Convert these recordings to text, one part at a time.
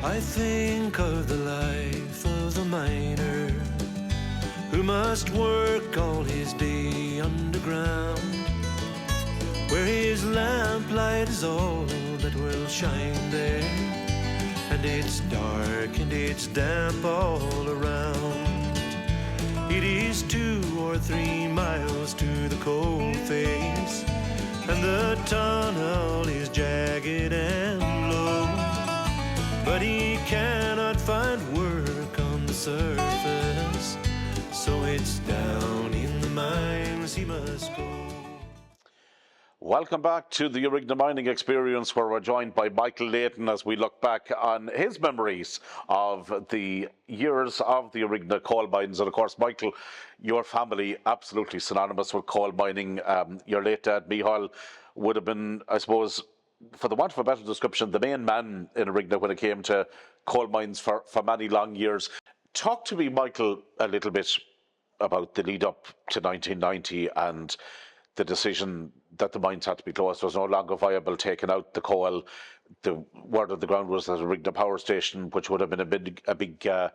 I think of the life of a miner who must work all his day underground, where his lamplight is all that will shine there, and it's dark and it's damp all around. It is 2 or 3 miles to the coal face, and the tunnel is jagged and low, but he cannot find work on the surface, so it's down in the mines he must go. Welcome back to the Urigna Mining Experience, where we're joined by Michael Leydon as we look back on his memories of the years of the Urigna coal mines. And of course, Michael, your family absolutely synonymous with coal mining. Your late dad, Michael, would have been, I suppose, for the want of a better description, the main man in Urigna when it came to coal mines for many long years. Talk to me, Michael, a little bit about the lead up to 1990 and the decision that the mines had to be closed. It was no longer viable, taking out the coal. The word on the ground was that Urigna Power Station, which would have been a big I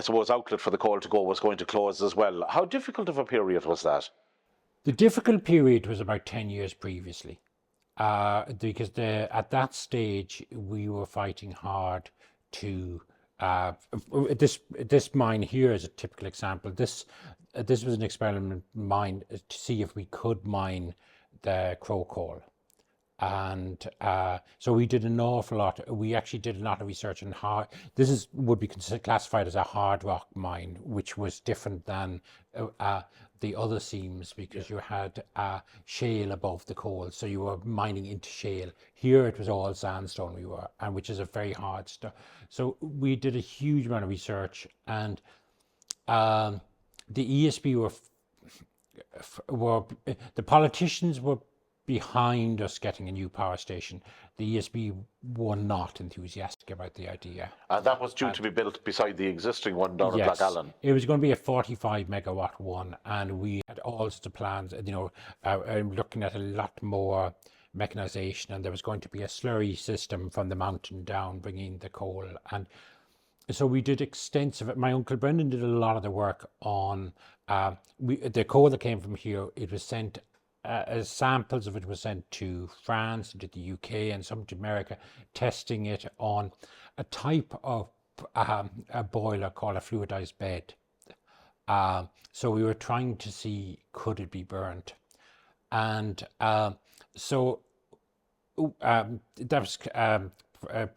suppose, outlet for the coal to go, was going to close as well. How difficult of a period was that? The difficult period was about 10 years previously, because at that stage we were fighting hard to. This mine here is a typical example. This was an experiment mine to see if we could mine the crow coal, and so we did an awful lot. We actually did a lot of research on hard. Would be classified as a hard rock mine, which was different than the other seams, because you had shale above the coal, so you were mining into shale. Here it was all sandstone and which is a very hard stuff. So we did a huge amount of research, and the ESB were the politicians were behind us getting a new power station. The ESB were not enthusiastic about the idea. And that was due to be built beside the existing one down at Blackgallen. It was going to be a 45 megawatt one, and we had all sorts of plans, looking at a lot more mechanization, and there was going to be a slurry system from the mountain down bringing the coal. And so we did extensive. My uncle Brendan did a lot of the work on the coal that came from here. It was sent. Samples of it were sent to France, to the UK, and some to America, testing it on a type of a boiler called a fluidized bed. So we were trying to see, could it be burnt? And so that was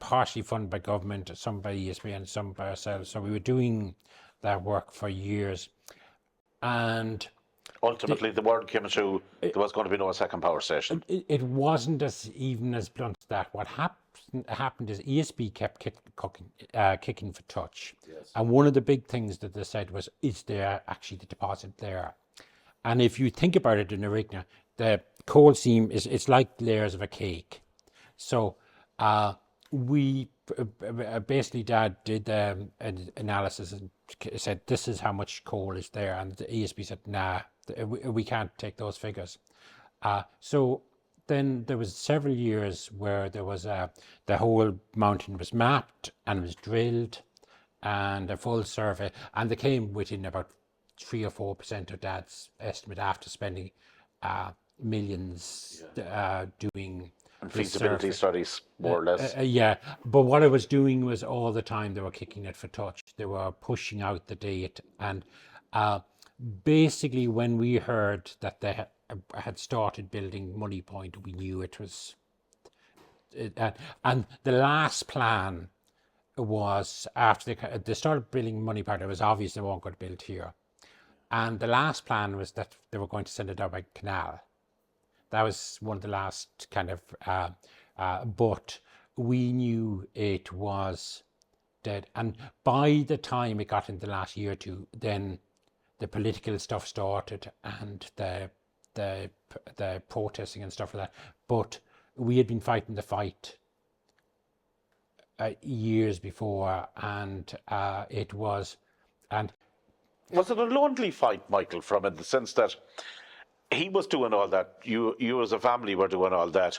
partially funded by government, some by ESB and some by ourselves. So we were doing that work for years. And ultimately, the word came through there was going to be no second power station. It wasn't as blunt as that. What happened is ESB kept kicking for touch. Yes. And one of the big things that they said was, is there actually the deposit there? And if you think about it in Urigna, the coal seam it's like layers of a cake. So we basically, Dad did an analysis and said, this is how much coal is there. And the ESB said, nah, we can't take those figures. So then there was several years where there was the whole mountain was mapped and was drilled and a full survey, and they came within about 3 or 4% of Dad's estimate after spending millions doing and feasibility studies, more or less. Yeah, but what I was doing was all the time they were kicking it for touch. They were pushing out the date, and basically when we heard that they had started building Money Point, we knew it was. And the last plan was after they started building Money Point, it was obvious they weren't going to build here. And the last plan was that they were going to send it down by canal. That was one of the last kind of, but we knew it was dead. And by the time it got in the last year or two, then the political stuff started and the protesting and stuff like that. But we had been fighting the fight years before, and it was, and was it a lonely fight, Michael, from in the sense that he was doing all that, you as a family were doing all that,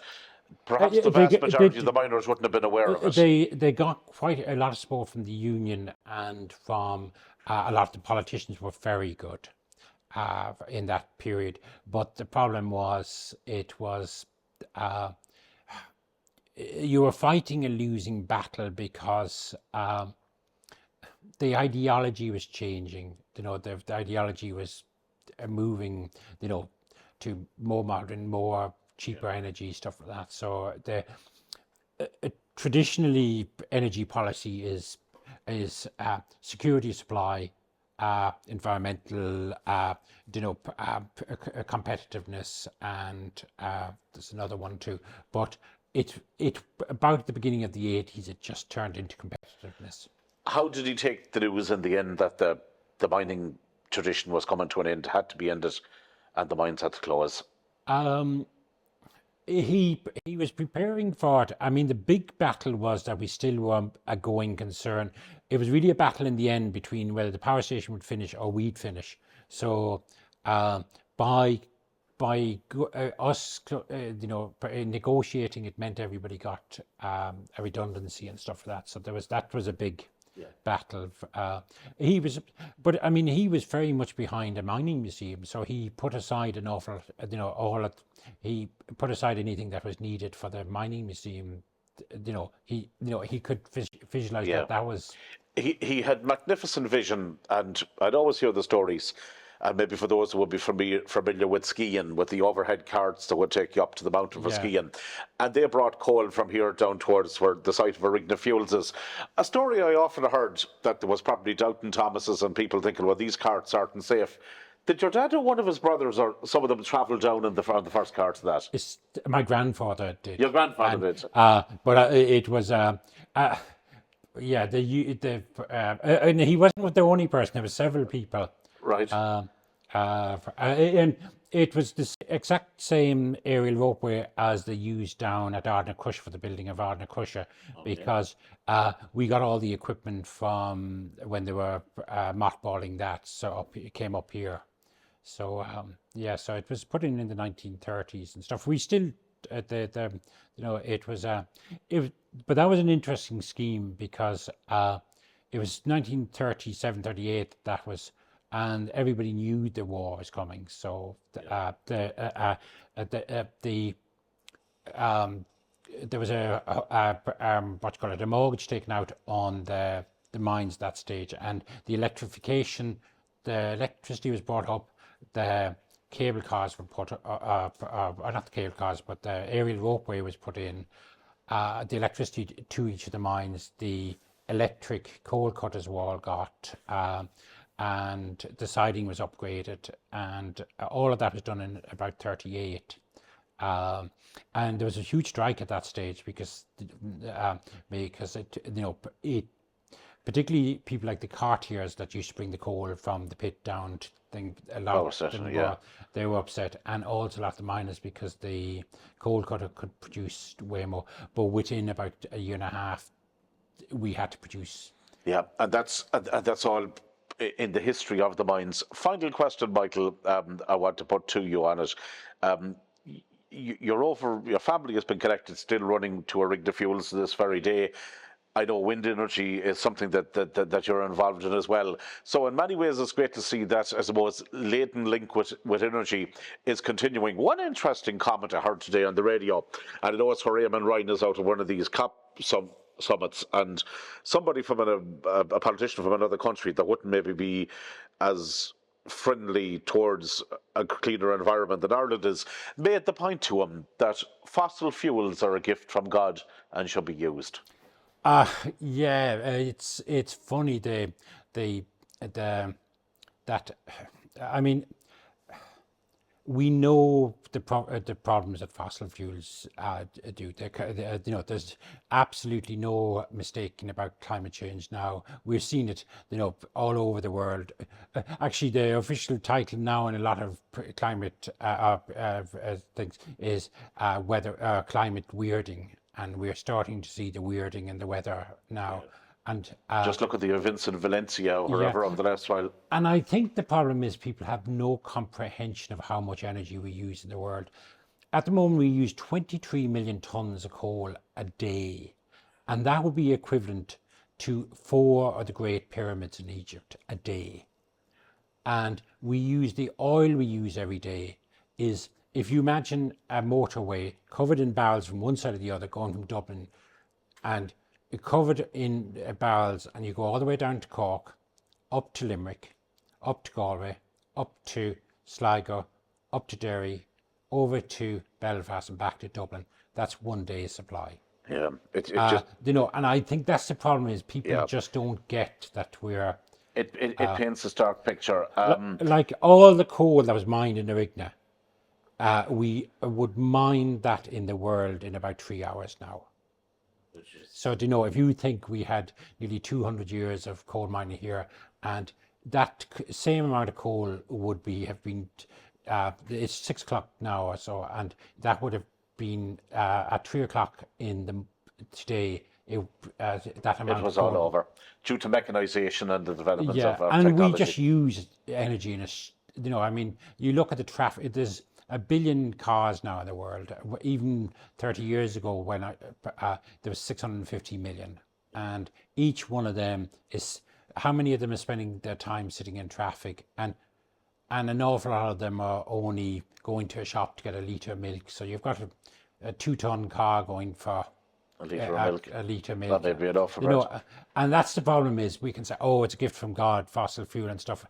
Perhaps the vast majority of the miners wouldn't have been aware of it. They got quite a lot of support from the union and from a lot of the politicians were very good in that period. But the problem was you were fighting a losing battle because the ideology was changing. The ideology was moving, to more modern, more cheaper energy, stuff like that. So traditionally, energy policy is security of supply, environmental, competitiveness, and there's another one too. But it about the beginning of the 80s, it just turned into competitiveness. How did he take the news in the end that the mining tradition was coming to an end, had to be ended, and the mines had to close? He was preparing for it. I mean, the big battle was that we still were a going concern. It was really a battle in the end between whether the power station would finish or we'd finish. So by us, negotiating, it meant everybody got a redundancy and stuff like that. So that was a big battle. He was very much behind a mining museum. So he put aside an awful, he put aside anything that was needed for the mining museum. He could visualize that was. He had magnificent vision, and I'd always hear the stories. And maybe for those who would be familiar with skiing, with the overhead carts that would take you up to the mountain for skiing. And they brought coal from here down towards where the site of Arigna Fuels is. A story I often heard that there was probably doubting Thomases and people thinking, well, these carts aren't safe. Did your dad or one of his brothers or some of them travel down on the first car to that? My grandfather did. Your grandfather did? But it was... and he wasn't the only person. There were several people. Right. And it was the exact same aerial ropeway as they used down at Ardnacusha for the building of Ardnacusha, because we got all the equipment from when they were mothballing that, so it came up here. So so it was put in the 1930s and stuff. We still but that was an interesting scheme because it was 1937, 38 that was. And everybody knew the war was coming, so there was a mortgage taken out on the mines that stage, and the electricity was brought up, the cable cars were put, not the cable cars, but the aerial ropeway was put in, the electricity to each of the mines, the electric coal cutters were all got. And the siding was upgraded, and all of that was done in about 38. And there was a huge strike at that stage because it particularly people like the cartiers that used to bring the coal from the pit down to they were upset, and also a lot of the miners because the coal cutter could produce way more, but within about a year and a half we had to produce. Yeah, and that's all in the history of the mines. Final question, Michael, I want to put to you on it. Your family has been connected, still running to Arigna Fuels this very day. I know wind energy is something that you're involved in as well. So in many ways, it's great to see that, I suppose, Leydon link with energy is continuing. One interesting comment I heard today on the radio, and I know it's where Eamon Ryan is out of one of these COP summits, and somebody from a politician from another country that wouldn't maybe be as friendly towards a cleaner environment than Ireland is, made the point to him that fossil fuels are a gift from God and should be used. It's funny we know the problems that fossil fuels do. There's absolutely no mistaking about climate change now. We're seeing it, all over the world. Actually, the official title now in a lot of climate things is climate weirding, and we're starting to see the weirding in the weather now. And just look at the events in Valencia or wherever over the last while. And I think the problem is people have no comprehension of how much energy we use in the world. at the moment we use 23 million tons of coal a day, and that would be equivalent to 4 of the Great Pyramids in Egypt a day. And we use the oil we use every day is, if you imagine a motorway covered in barrels from one side to the other going from Dublin, and covered in barrels, and you go all the way down to Cork, up to Limerick, up to Galway, up to Sligo, up to Derry, over to Belfast and back to Dublin. That's one day's supply. Yeah, it just And I think that's the problem, is people Yeah. just don't get that we're it paints a stark picture. like all the coal that was mined in Arigna. We would mine that in the world in about 3 hours now. So if you think we had nearly 200 years of coal mining here, and that same amount of coal would have been, it's 6 o'clock now or so, and that would have been at 3 o'clock today. That amount It was of all coal. over due to mechanization and the developments Yeah, of our and technology. we just use energy in a, you look at the traffic, there's a billion cars now in the world. Even 30 years ago, when there was 650 million, and each one of them is, how many of them are spending their time sitting in traffic, and an awful lot of them are only going to a shop to get a litre of milk. So you've got a 2-ton car going for a litre of milk. a litre of milk. That may be enough for bread. And that's the problem, is we can say, oh, it's a gift from God, fossil fuel and stuff.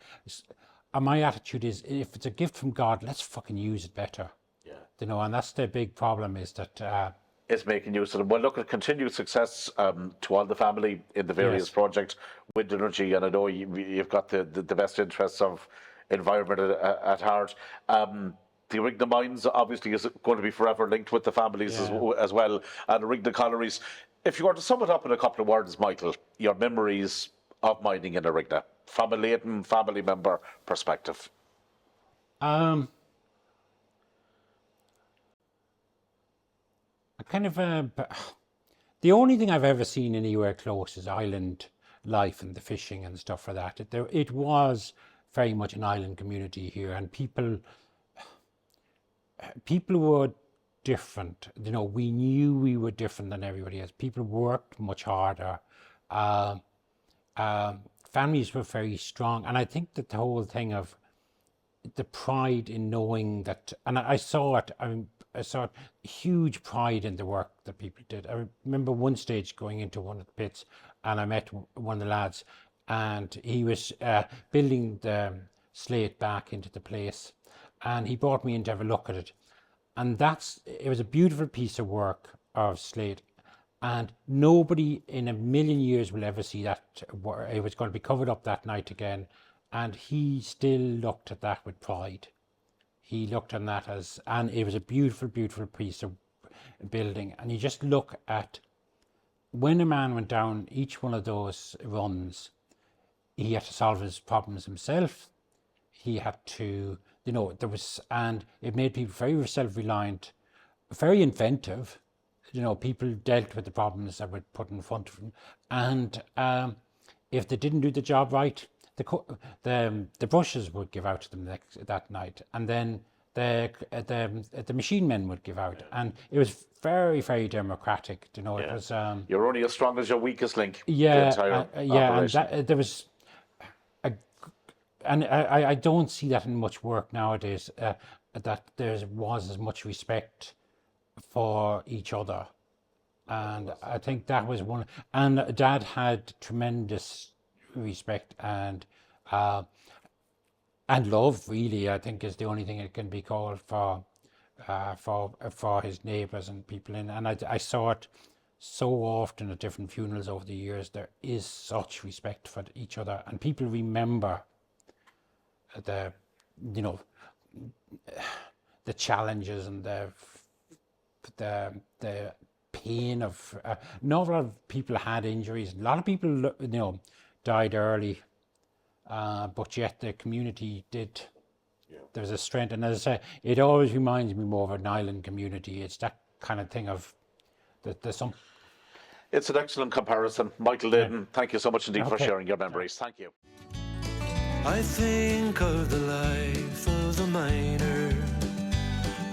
And my attitude is, if it's a gift from God, let's fucking use it better. Yeah. And that's the big problem, is that It's making use of them. Well, look, at continued success to all the family in the various Yes. projects, wind energy, and I know you've got the best interests of environment at heart. The Rigna mines obviously is going to be forever linked with the families as well, and Rigna collieries. If you were to sum it up in a couple of words, Michael, your memories of mining in Rigna from a Leydon family member perspective. I kind of the only thing I've ever seen anywhere close is island life and the fishing and stuff like that. It was very much an island community here, and people were different. We knew we were different than everybody else. People worked much harder. Families were very strong, and I think that the whole thing of the pride in knowing that, and I saw it. I saw huge pride in the work that people did. I remember one stage going into one of the pits, and I met one of the lads, and he was building the slate back into the place, and he brought me in to have a look at it. And it was a beautiful piece of work of slate, and nobody in a million years will ever see that. It was going to be covered up that night again, and he still looked at that with pride. He looked on that and it was a beautiful, beautiful piece of building. And you just look at, when a man went down each one of those runs, he had to solve his problems himself. He had to, and it made people very self-reliant, very inventive. People dealt with the problems that were put in front of them. And if they didn't do the job right, the brushes would give out to them that night, and then the machine men would give out, and it was very, very democratic. It was. You're only as strong as your weakest link. Yeah, the entire operation. and there was, and I don't see that in much work nowadays. That there was as much respect for each other, and I think that was one. And Dad had tremendous respect and love, really. I think is the only thing it can be called for his neighbours and people in. And I saw it so often at different funerals over the years. There is such respect for each other, and people remember the challenges and the pain of an awful lot of people had injuries. A lot of people died early, but yet the community did. There was a strength, and as I say, it always reminds me more of an island community. It's that kind of thing of that there's some. It's an excellent comparison. Michael Leydon, thank you so much indeed for sharing your memories. Thank you. I think of the life of the miner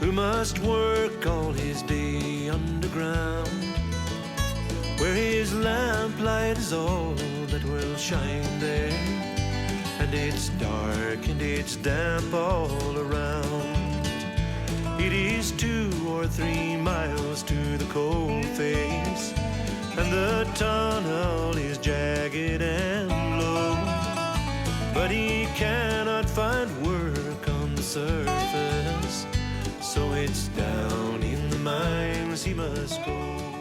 who must work all his day underground, where his lamplight is all that will shine there, and it's dark and it's damp all around. It is 2 or 3 miles to the coal face, and the tunnel is jagged and low, but he cannot find work on the surface, so it's down in the mines he must go.